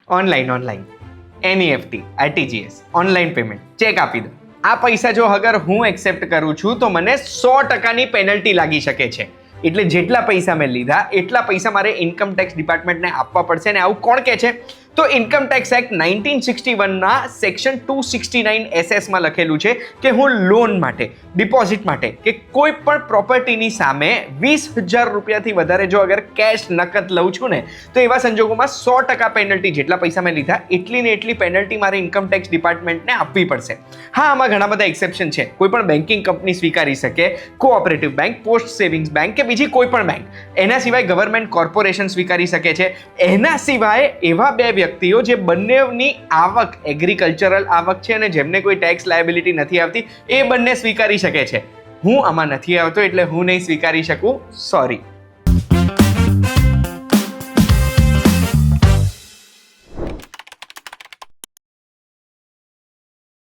Online NEFT RTGS online payment check આપી દો. આ પૈસા જો અગર હું એક્સેપ્ટ કરું છું તો મને 100% પેનલ્ટી લાગી શકે છે. એટલે જેટલા પૈસા મેં લીધા એટલા પૈસા મારે ઇન્કમ ટેક્સ ડિપાર્ટમેન્ટને આપવા પડશે. અને આવું કોણ કહે છે? તો ઇન્કમ ટેક્સ એક્ટ 1961ના સેક્શન 269 SS માં લખેલું છે કે હું લોન માટે, ડિપોઝિટ માટે કે કોઈ પણ પ્રોપર્ટીની સામે 20,000 રૂપિયાથી વધારે જો અગર કેશ નકદ લઉં છું ને તો એવા સંજોગોમાં 100% પેનલ્ટી, જેટલા પૈસા મેં લીધા એટલી ને એટલી પેનલ્ટી મારે ઇન્કમ ટેક્સ ડિપાર્ટમેન્ટને આપવી પડશે. હા, આમાં ઘણા બધા એક્સેપ્શન છે. કોઈ પણ બેન્કિંગ કંપની સ્વીકારી શકે, cooperative bank, post savings bank કે બીજી કોઈ પણ બેંક. એના સિવાય ગવર્મેન્ટ કોર્પોરેશન સ્વીકારી શકે છે. એના સિવાય એવા બે વ્યક્તિઓ જે બંનેની આવક એગ્રીકલ્ચરલ આવક છે અને જેમને કોઈ ટેક્સ લાયબિલિટી નથી આવતી, એ બંને સ્વીકારી શકે છે. હું આમાં નથી આવતો એટલે હું નહીં સ્વીકારી શકું, સોરી.